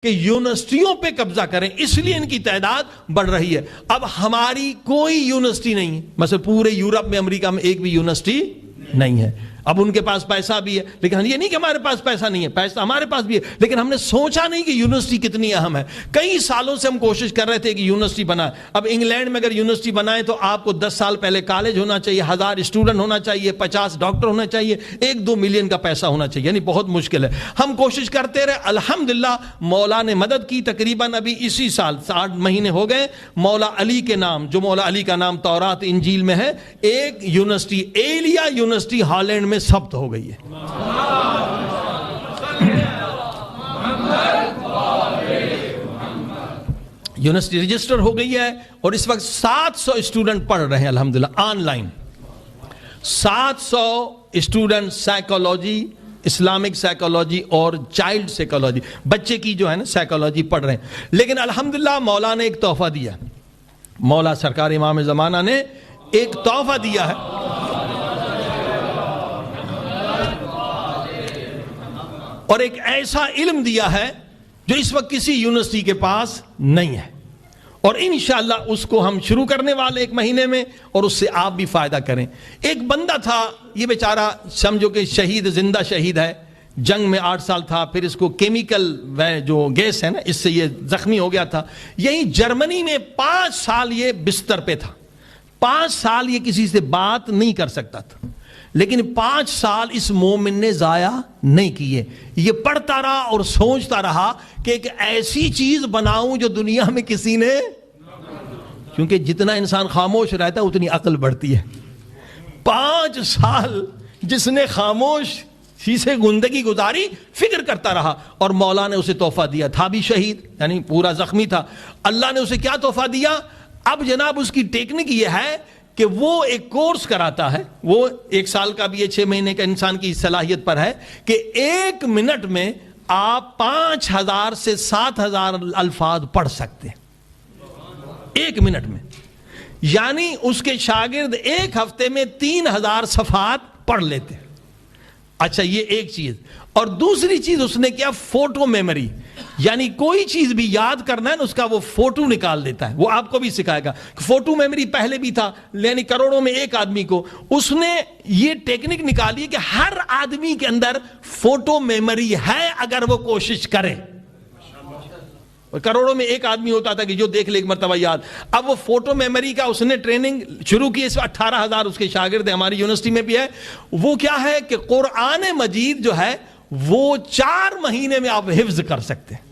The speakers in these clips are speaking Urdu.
کہ یونیورسٹیوں پہ قبضہ کریں، اس لیے ان کی تعداد بڑھ رہی ہے۔ اب ہماری کوئی یونیورسٹی نہیں ہے، مثلا پورے یورپ میں، امریکہ میں ایک بھی یونیورسٹی نہیں ہے۔ اب ان کے پاس پیسہ بھی ہے، لیکن یہ نہیں کہ ہمارے پاس پیسہ نہیں ہے، پیسہ ہمارے پاس بھی ہے، لیکن ہم نے سوچا نہیں کہ یونیورسٹی کتنی اہم ہے۔ کئی سالوں سے ہم کوشش کر رہے تھے کہ یونیورسٹی بنائیں۔ اب انگلینڈ میں اگر یونیورسٹی بنائیں تو آپ کو 10 سال پہلے کالج ہونا چاہیے، 1000 اسٹوڈنٹ ہونا چاہیے، 50 ڈاکٹر ہونا چاہیے، 1-2 ملین کا پیسہ ہونا چاہیے، یعنی بہت مشکل ہے۔ ہم کوشش کرتے رہے، الحمدللہ مولا نے مدد کی۔ تقریباً ابھی اسی سال 8 مہینے ہو گئے، مولا علی کے نام، جو مولا علی کا نام تورات انجیل میں ہے، ایک یونیورسٹی ایلیا یونیورسٹی ہالینڈ میں ثبت ہو گئی ہے۔ یونیورسٹی رجسٹر ہو گئی ہے اور اس وقت 700 اسٹوڈنٹ پڑھ رہے ہیں الحمدللہ on line. 700 student psychology, Islamic psychology اور چائلڈ سائیکالوجی، بچے کی جو ہے نا سائیکالوجی پڑھ رہے ہیں۔ لیکن الحمدللہ مولا نے ایک تحفہ دیا، مولا سرکار امام زمانہ نے ایک تحفہ دیا ہے۔ اور ایک ایسا علم دیا ہے جو اس وقت کسی یونیورسٹی کے پاس نہیں ہے، اور انشاءاللہ اس کو ہم شروع کرنے والے 1 مہینے میں، اور اس سے آپ بھی فائدہ کریں۔ ایک بندہ تھا، یہ بیچارہ سمجھو کہ شہید، زندہ شہید ہے، جنگ میں 8 سال تھا، پھر اس کو کیمیکل جو گیس ہے نا، اس سے یہ زخمی ہو گیا تھا۔ یہی جرمنی میں 5 سال یہ بستر پہ تھا، 5 سال یہ کسی سے بات نہیں کر سکتا تھا، لیکن 5 سال اس مومن نے ضائع نہیں کیے۔ یہ پڑھتا رہا اور سوچتا رہا کہ ایک ایسی چیز بناؤں جو دنیا میں کسی نے، کیونکہ جتنا انسان خاموش رہتا ہے اتنی عقل بڑھتی ہے۔ 5 سال جس نے خاموش سے زندگی گزاری، فکر کرتا رہا، اور مولا نے اسے تحفہ دیا۔ تھا بھی شہید، یعنی پورا زخمی تھا۔ اللہ نے اسے کیا تحفہ دیا؟ اب جناب اس کی ٹیکنک یہ ہے کہ وہ ایک کورس کراتا ہے، وہ 1 سال کا بھی ہے، 6 مہینے کا انسان کی صلاحیت پر ہے، کہ 1 منٹ میں آپ 5000 سے 7000 الفاظ پڑھ سکتے ہیں 1 منٹ میں۔ یعنی اس کے شاگرد 1 ہفتے میں 3000 صفحات پڑھ لیتے ہیں۔ اچھا، یہ ایک چیز۔ اور دوسری چیز اس نے کیا؟ فوٹو میموری، یعنی کوئی چیز بھی یاد کرنا ہے نا، اس کا وہ فوٹو نکال دیتا ہے۔ وہ آپ کو بھی سکھائے گا۔ فوٹو میموری پہلے بھی تھا، یعنی کروڑوں میں 1 آدمی کو، اس نے یہ ٹیکنک نکالی کہ ہر آدمی کے اندر فوٹو میموری ہے اگر وہ کوشش کرے۔ کروڑوں میں 1 آدمی ہوتا تھا کہ جو دیکھ لے 1 مرتبہ یاد۔ اب وہ فوٹو میموری کا اس نے ٹریننگ شروع کی۔ اس میں 18000 اس کے شاگرد ہیں، ہماری یونیورسٹی میں بھی ہے۔ وہ کیا ہے کہ قرآن مجید جو ہے وہ 4 مہینے میں آپ حفظ کر سکتے ہیں۔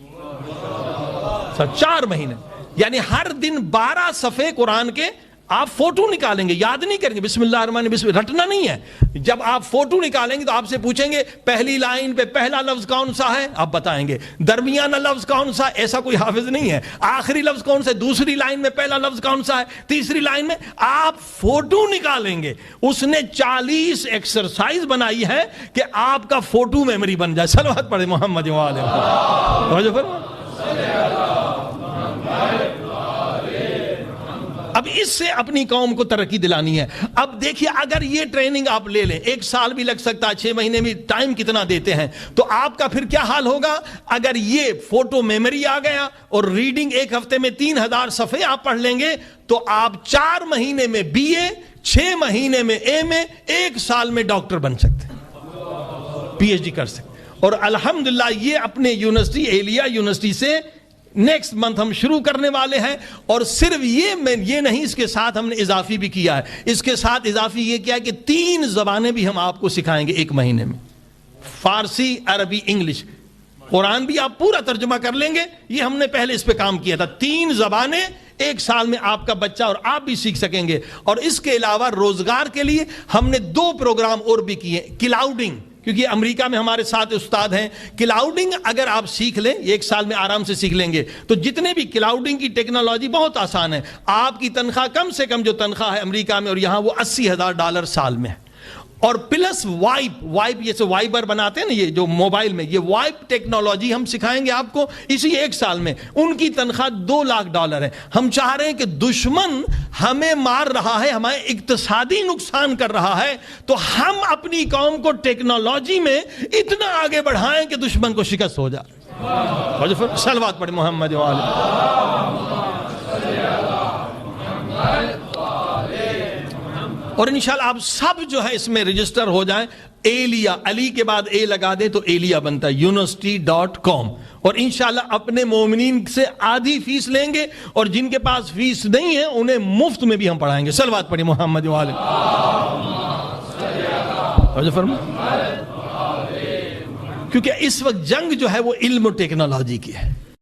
4 مہینے، یعنی ہر دن 12 صفحے قرآن کے آپ فوٹو نکالیں گے، یاد نہیں کریں گے، بسم اللہ الرحمن الرحیم، بسم اللہ رٹنا نہیں ہے۔ جب آپ فوٹو نکالیں گے تو آپ سے پوچھیں گے پہلی لائن پہ پہلا لفظ کون سا ہے، آپ بتائیں گے۔ درمیانہ لفظ کون سا، ایسا کوئی حافظ نہیں ہے۔ آخری لفظ کون سا ہے، دوسری لائن میں پہلا لفظ کون سا ہے، تیسری لائن میں، آپ فوٹو نکالیں گے۔ اس نے 40 ایکسرسائز بنائی ہے کہ آپ کا فوٹو میموری بن جائے۔ صلوات پڑھیں محمد و آل محمد۔ اب اس سے اپنی قوم کو ترقی دلانی ہے۔ اب دیکھیے، اگر یہ ٹریننگ آپ لے لیں، 1 سال بھی لگ سکتا ہے، 6 مہینے میں، ٹائم کتنا دیتے ہیں، تو آپ کا پھر کیا حال ہوگا؟ اگر یہ فوٹو میموری آ گیا اور ریڈنگ 1 ہفتے میں 3000 صفحے آپ پڑھ لیں گے، تو آپ 4 مہینے میں BA، 6 مہینے میں MA، 1 سال میں ڈاکٹر بن سکتے ہیں، PhD کر سکتے ہیں۔ اور الحمدللہ یہ اپنے یونیورسٹی ایلیا یونیورسٹی سے نیکسٹ منتھ ہم شروع کرنے والے ہیں۔ اور صرف یہ نہیں، اس کے ساتھ ہم نے اضافی بھی کیا ہے۔ اس کے ساتھ اضافی یہ کیا ہے کہ 3 زبانیں بھی ہم آپ کو سکھائیں گے 1 مہینے میں، فارسی، عربی، انگلش۔ قرآن بھی آپ پورا ترجمہ کر لیں گے، یہ ہم نے پہلے اس پہ کام کیا تھا۔ 3 زبانیں 1 سال میں آپ کا بچہ اور آپ بھی سیکھ سکیں گے۔ اور اس کے علاوہ روزگار کے لیے ہم نے 2 پروگرام اور بھی کیے۔ کلاؤڈنگ، کیونکہ امریکہ میں ہمارے ساتھ استاد ہیں، کلاؤڈنگ اگر آپ سیکھ لیں، 1 سال میں آرام سے سیکھ لیں گے، تو جتنے بھی کلاؤڈنگ کی ٹیکنالوجی بہت آسان ہے۔ آپ کی تنخواہ کم سے کم جو تنخواہ ہے امریکہ میں اور یہاں، وہ $80,000 سال میں ہے۔ اور پلس وائپ جیسے وائبر بناتے ہیں نا یہ جو موبائل میں، یہ وائپ ٹیکنالوجی ہم سکھائیں گے آپ کو اسی 1 سال میں. ان کی تنخواہ $2 لاکھ ہے. ہم چاہ رہے ہیں کہ دشمن ہمیں مار رہا ہے، ہمیں اقتصادی نقصان کر رہا ہے، تو ہم اپنی قوم کو ٹیکنالوجی میں اتنا آگے بڑھائیں کہ دشمن کو شکست ہو جائے. صلوات پڑھیں محمد اور انشاءاللہ آپ سب جو ہے اس میں رجسٹر ہو جائیں. ایلیا، علی کے بعد اے لگا دیں تو ایلیا بنتا ہے، university.com. اور انشاءاللہ اپنے مومنین سے آدھی فیس لیں گے، اور جن کے پاس فیس نہیں ہے انہیں مفت میں بھی ہم پڑھائیں گے. صلوات پڑھیں محمد والے. کیونکہ اس وقت جنگ جو ہے وہ علم و ٹیکنالوجی کی ہے.